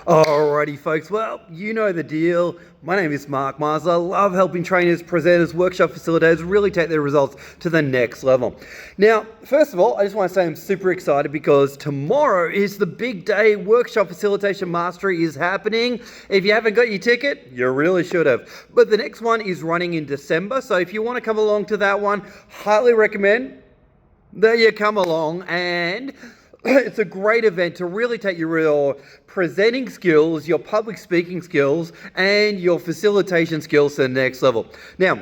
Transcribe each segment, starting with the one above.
Alrighty folks, well, you know the deal. My name is Mark Mars. I love helping trainers, presenters, workshop facilitators really take their results to the next level. Now, first of all, I just want to say I'm super excited because tomorrow is the big day. Workshop Facilitation Mastery is happening. If you haven't got your ticket, you really should have. But the next one is running in December, so if you want to come along to that one, highly recommend that you come along. And it's a great event to really take your presenting skills, your public speaking skills, and your facilitation skills to the next level. Now,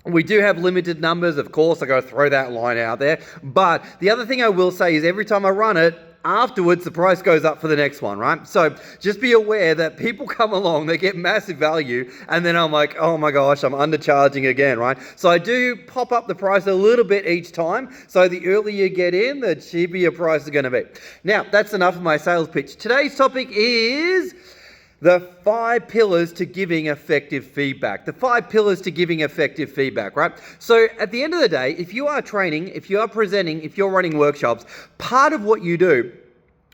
we do have limited numbers, of course, I got to throw that line out there. But the other thing I will say is every time I run it, afterwards the price goes up for the next one, right? So just be aware that people come along, they get massive value, and then I'm like, oh my gosh, I'm undercharging again, right? So I do pop up the price a little bit each time. So the earlier you get in, the cheaper your price is going to be. Now, that's enough of my sales pitch. Today's topic is the 5 pillars to giving effective feedback. The 5 pillars to giving effective feedback, right? So at the end of the day, if you are training, if you are presenting, if you're running workshops, part of what you do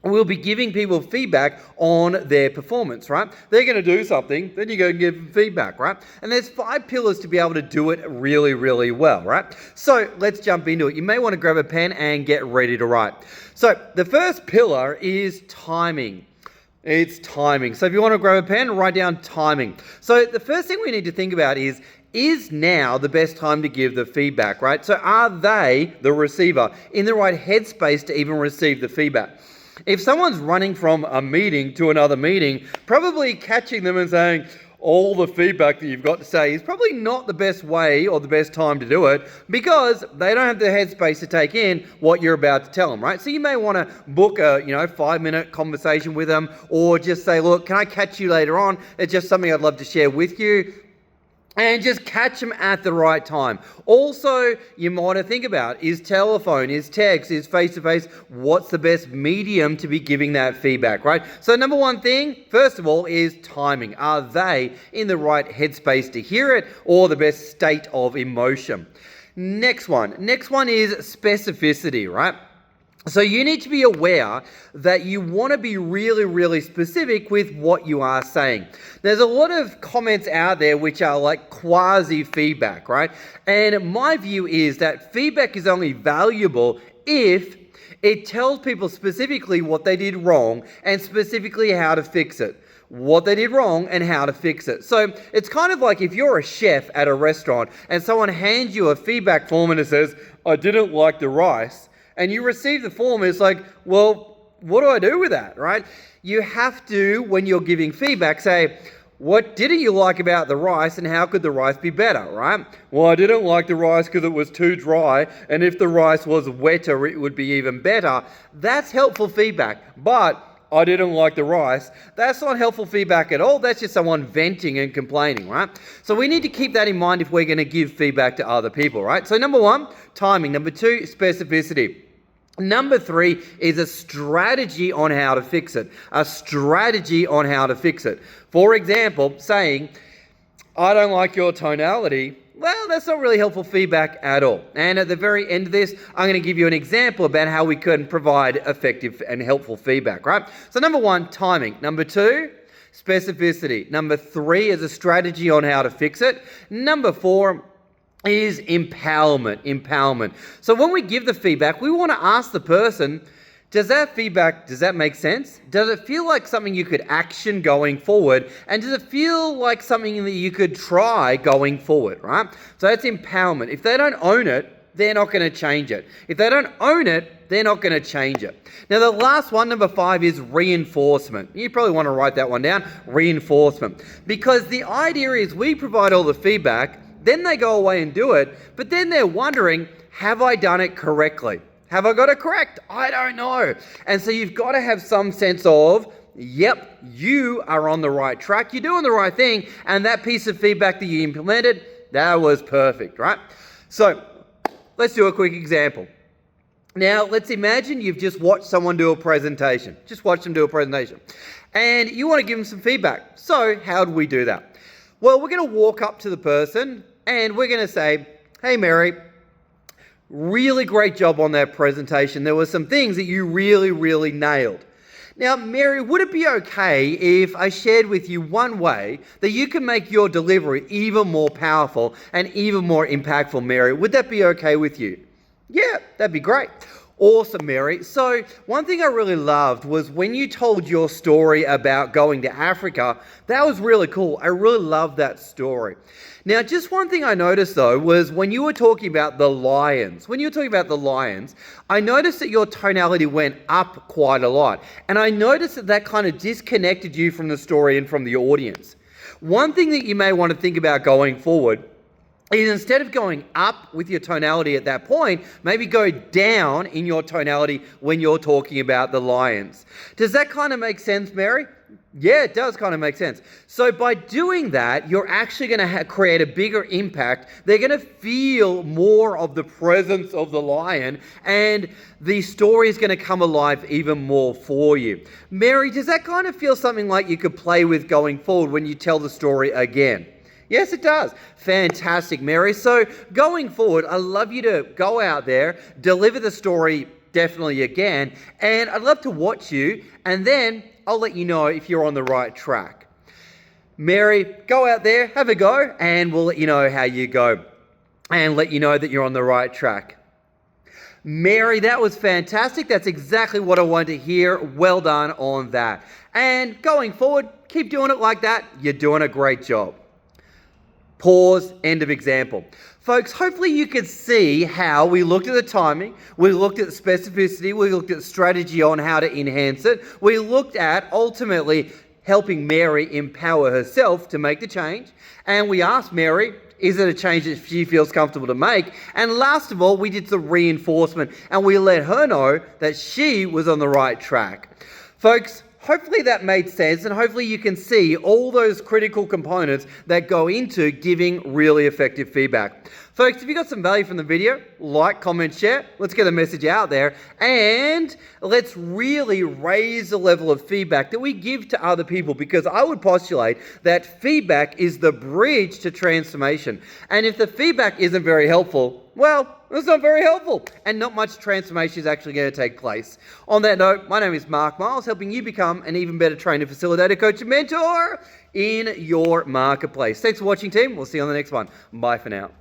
will be giving people feedback on their performance, right? They're going to do something, then you go and give them feedback, right? And there's 5 pillars to be able to do it really, really well, right? So let's jump into it. You may want to grab a pen and get ready to write. So the first pillar is timing. It's timing. So if you want to grab a pen, write down timing. So the first thing we need to think about is now the best time to give the feedback, right? So are they, the receiver, in the right headspace to even receive the feedback? If someone's running from a meeting to another meeting, probably catching them and saying, all the feedback that you've got to say is probably not the best way or the best time to do it because they don't have the headspace to take in what you're about to tell them, right? So you may want to book a 5-minute conversation with them or just say, look, can I catch you later on? It's just something I'd love to share with you. And just catch them at the right time. Also, you might want to think about, is telephone, is text, is face-to-face, what's the best medium to be giving that feedback, right? So number one thing, first of all, is timing. Are they in the right headspace to hear it or the best state of emotion? Next one is specificity, right? So you need to be aware that you want to be really, really specific with what you are saying. There's a lot of comments out there which are like quasi-feedback, right? And my view is that feedback is only valuable if it tells people specifically what they did wrong and specifically how to fix it. What they did wrong and how to fix it. So it's kind of like if you're a chef at a restaurant and someone hands you a feedback form and it says, I didn't like the rice, and you receive the form, it's like, well, what do I do with that, right? You have to, when you're giving feedback, say, what didn't you like about the rice and how could the rice be better, right? Well, I didn't like the rice because it was too dry, and if the rice was wetter, it would be even better. That's helpful feedback, but I didn't like the rice. That's not helpful feedback at all. That's just someone venting and complaining, right? So we need to keep that in mind if we're going to give feedback to other people, right? So number 1, timing. Number 2, specificity. Number 3 is a strategy on how to fix it. A strategy on how to fix it. For example, saying, I don't like your tonality. Well, that's not really helpful feedback at all. And at the very end of this, I'm going to give you an example about how we can provide effective and helpful feedback, right? So number 1, timing. Number 2, specificity. Number 3 is a strategy on how to fix it. Number 4 is empowerment. So when we give the feedback, we want to ask the person, does that make sense? Does it feel like something you could action going forward? And does it feel like something that you could try going forward, right? So that's empowerment. If they don't own it, they're not going to change it. If they don't own it, they're not going to change it. Now, the last one, number 5, is reinforcement. You probably want to write that one down, reinforcement. Because the idea is we provide all the feedback, then they go away and do it, but then they're wondering, have I done it correctly? Have I got it correct? I don't know. And so you've got to have some sense of, yep, you are on the right track, you're doing the right thing, and that piece of feedback that you implemented, that was perfect, right? So let's do a quick example. Now, let's imagine you've just watched someone do a presentation. Just watch them do a presentation. And you want to give them some feedback. So how do we do that? Well, we're going to walk up to the person and we're going to say, hey, Mary, really great job on that presentation. There were some things that you really, really nailed. Now, Mary, would it be okay if I shared with you one way that you can make your delivery even more powerful and even more impactful, Mary? Would that be okay with you? Yeah, that'd be great. Awesome, Mary. So one thing I really loved was when you told your story about going to Africa. That was really cool. I really loved that story. Now, just one thing I noticed though was when you were talking about the lions, I noticed that your tonality went up quite a lot. And I noticed that that kind of disconnected you from the story and from the audience. One thing that you may want to think about going forward is instead of going up with your tonality at that point, maybe go down in your tonality when you're talking about the lions. Does that kind of make sense, Mary? Yeah, it does kind of make sense. So by doing that, you're actually going to create a bigger impact. They're going to feel more of the presence of the lion, and the story is going to come alive even more for you. Mary, does that kind of feel something like you could play with going forward when you tell the story again? Yes, it does. Fantastic, Mary. So going forward, I'd love you to go out there, deliver the story definitely again, and I'd love to watch you, and then I'll let you know if you're on the right track. Mary, go out there, have a go, and we'll let you know how you go and let you know that you're on the right track. Mary, that was fantastic. That's exactly what I wanted to hear. Well done on that. And going forward, keep doing it like that. You're doing a great job. Pause, end of example. Folks, hopefully you could see how we looked at the timing, we looked at the specificity, we looked at strategy on how to enhance it, we looked at ultimately helping Mary empower herself to make the change, and we asked Mary, is it a change that she feels comfortable to make? And last of all, we did some reinforcement, and we let her know that she was on the right track. Folks, hopefully that made sense, and hopefully you can see all those critical components that go into giving really effective feedback. Folks, if you got some value from the video, like, comment, share. Let's get the message out there, and let's really raise the level of feedback that we give to other people, because I would postulate that feedback is the bridge to transformation. And if the feedback isn't very helpful, well, it's not very helpful, and not much transformation is actually going to take place. On that note, my name is Mark Miles, helping you become an even better trainer, facilitator, coach, and mentor in your marketplace. Thanks for watching, team. We'll see you on the next one. Bye for now.